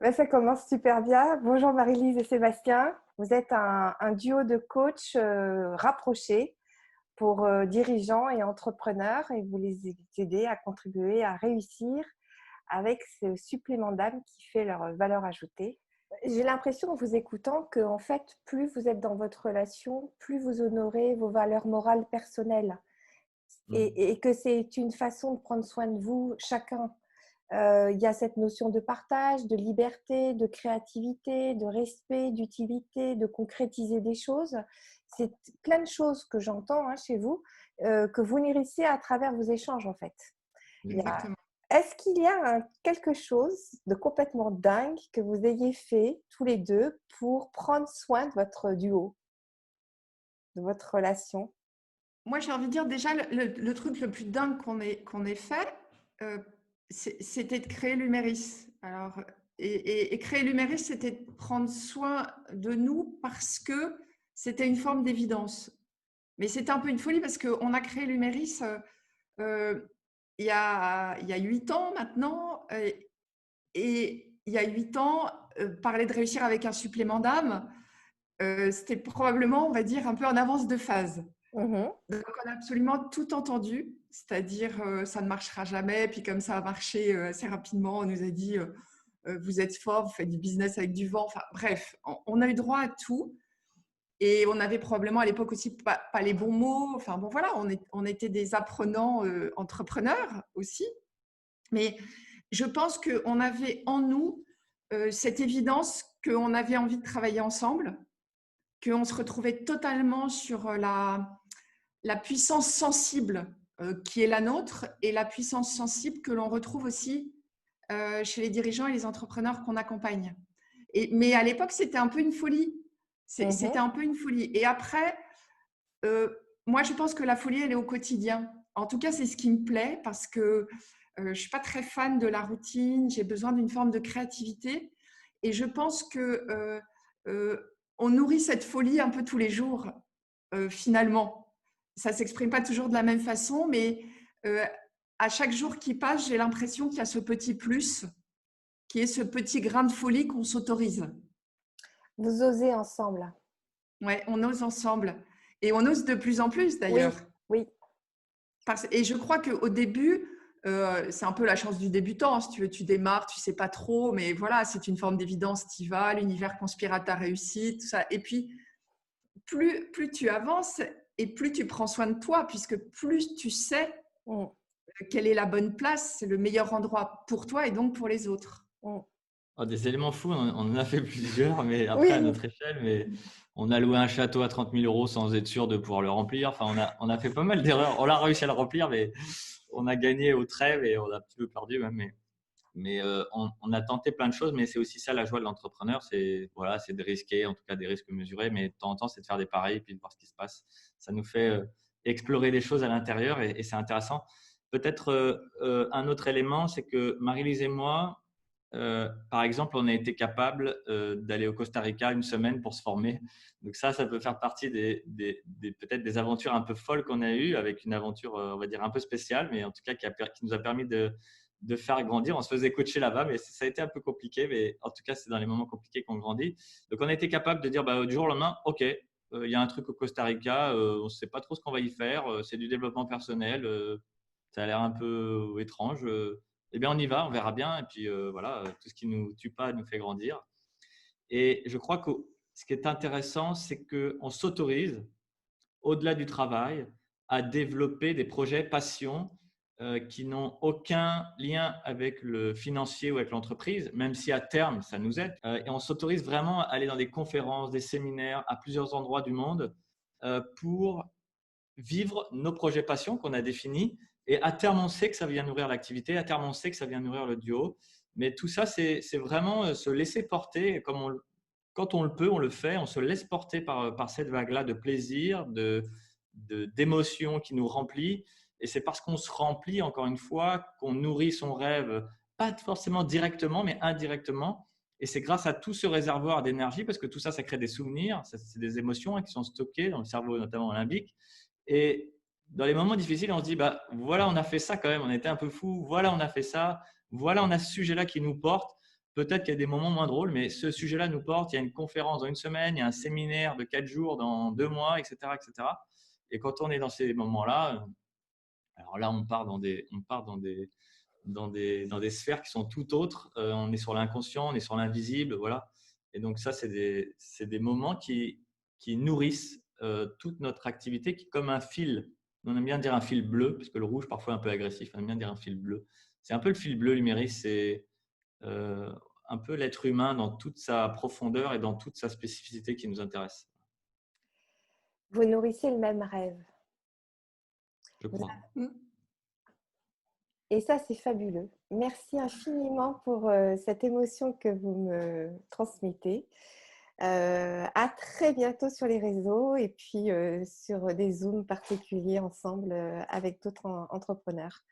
Ouais, ça commence super bien. Bonjour Marie-Lise et Sébastien. Vous êtes un duo de coachs rapprochés pour dirigeants et entrepreneurs et vous les aidez à contribuer à réussir avec ce supplément d'âme qui fait leur valeur ajoutée. J'ai l'impression en vous écoutant que en fait, plus vous êtes dans votre relation, plus vous honorez vos valeurs morales personnelles Mmh. et que c'est une façon de prendre soin de vous chacun. Il y a cette notion de partage, de liberté, de créativité, de respect, d'utilité, de concrétiser des choses. C'est plein de choses que j'entends chez vous, que vous nourrissez à travers vos échanges en fait. Il y a... Exactement. Est-ce qu'il y a quelque chose de complètement dingue que vous ayez fait tous les deux pour prendre soin de votre duo, de votre relation? Moi, j'ai envie de dire déjà le truc le plus dingue qu'on ait fait, euh, c'était de créer l'Huméris. Alors, et créer l'Huméris, c'était de prendre soin de nous parce que c'était une forme d'évidence. Mais c'était un peu une folie parce qu'on a créé l'Huméris euh, il y a 8 ans maintenant. Et il y a 8 ans, parler de réussir avec un supplément d'âme, c'était probablement, on va dire, un peu en avance de phase. Mhm. Donc, on a absolument tout entendu, c'est-à-dire ça ne marchera jamais. Puis comme ça a marché assez rapidement, on nous a dit vous êtes fort, vous faites du business avec du vent. Enfin bref, on a eu droit à tout. Et on avait probablement à l'époque aussi pas les bons mots. Enfin bon, voilà, on était des apprenants entrepreneurs aussi. Mais je pense qu'on avait en nous cette évidence qu'on avait envie de travailler ensemble, qu'on se retrouvait totalement sur la puissance sensible qui est la nôtre et la puissance sensible que l'on retrouve aussi chez les dirigeants et les entrepreneurs qu'on accompagne. Mais à l'époque, c'était un peu une folie. C'était Mhm. un peu une folie. Et après, euh, moi, je pense que la folie, elle est au quotidien. En tout cas, c'est ce qui me plaît parce que je ne suis pas très fan de la routine. J'ai besoin d'une forme de créativité. Et je pense que on nourrit cette folie un peu tous les jours, finalement. Ça ne s'exprime pas toujours de la même façon, mais euh, à chaque jour qui passe, j'ai l'impression qu'il y a ce petit plus, qui est ce petit grain de folie qu'on s'autorise. Vous osez ensemble. Ouais, on ose ensemble. Et on ose de plus en plus, Oui, d'ailleurs. oui. Et je crois qu'au début, c'est un peu la chance du débutant. Si tu veux, tu démarres, tu sais pas trop, mais voilà, c'est une forme d'évidence, tu y vas, l'univers conspire à ta réussite, tout ça. Et puis, plus tu avances et plus tu prends soin de toi, puisque plus tu sais Mm, quelle est la bonne place, c'est le meilleur endroit pour toi et donc pour les autres. mm. Oh, des éléments fous, on en a fait plusieurs, mais après à Oui, notre échelle. Mais on a loué un château à 30 000 euros sans être sûr de pouvoir le remplir. Enfin, on a fait pas mal d'erreurs. On a réussi à le remplir, mais on a gagné au trève et on a un petit peu perdu même. Mais on a tenté plein de choses, mais c'est aussi ça la joie de l'entrepreneur, c'est voilà, c'est de risquer, en tout cas des risques mesurés, mais de temps en temps, c'est de faire des pareils et puis de voir ce qui se passe. Ça nous fait explorer des choses à l'intérieur et c'est intéressant. Peut-être un autre élément, c'est que Marie-Lise et moi, par exemple, on a été capable d'aller au Costa Rica une semaine pour se former. Donc ça peut faire partie peut-être des aventures un peu folles qu'on a eues, avec une aventure, on va dire, un peu spéciale, mais en tout cas qui nous a permis de faire grandir. On se faisait coacher là-bas, mais ça a été un peu compliqué. Mais en tout cas, c'est dans les moments compliqués qu'on grandit. Donc, on a été capable de dire du jour au lendemain, OK, il y a un truc au Costa Rica, on ne sait pas trop ce qu'on va y faire, c'est du développement personnel, ça a l'air un peu étrange. Eh bien, on y va, on verra bien. Et puis, voilà, tout ce qui ne nous tue pas nous fait grandir. Et je crois que ce qui est intéressant, c'est qu'on s'autorise, au-delà du travail, à développer des projets passion qui n'ont aucun lien avec le financier ou avec l'entreprise, même si à terme, ça nous aide. Et on s'autorise vraiment à aller dans des conférences, des séminaires à plusieurs endroits du monde pour vivre nos projets passion qu'on a définis. Et à terme, on sait que ça vient nourrir l'activité. À terme, on sait que ça vient nourrir le duo. Mais tout ça, c'est vraiment se laisser porter. Quand on le peut, on le fait. On se laisse porter par cette vague-là de plaisir, d'émotions qui nous remplit. Et c'est parce qu'on se remplit, encore une fois, qu'on nourrit son rêve, pas forcément directement, mais indirectement. Et c'est grâce à tout ce réservoir d'énergie, parce que tout ça, ça crée des souvenirs, c'est des émotions qui sont stockées dans le cerveau, notamment limbique. Et dans les moments difficiles, on se dit, voilà, on a fait ça quand même, on était un peu fou, voilà, on a fait ça, voilà, on a ce sujet-là qui nous porte. peut-être qu'il y a des moments moins drôles, mais ce sujet-là nous porte. Il y a une conférence dans une semaine, il y a un séminaire de 4 jours dans 2 mois, etc., etc. Et quand on est dans ces moments-là, alors là, on part dans des sphères qui sont tout autres. On est sur l'inconscient, on est sur l'invisible, voilà. Et donc ça, c'est des moments qui nourrissent toute notre activité, qui comme un fil. On aime bien dire un fil bleu, parce que le rouge parfois est un peu agressif. On aime bien dire un fil bleu. C'est un peu le fil bleu, l'Iméris. C'est un peu l'être humain dans toute sa profondeur et dans toute sa spécificité qui nous intéresse. Vous nourrissez le même rêve. Je crois. Et ça, c'est fabuleux. Merci infiniment pour cette émotion que vous me transmettez. À très bientôt sur les réseaux et puis sur des Zooms particuliers ensemble avec d'autres entrepreneurs.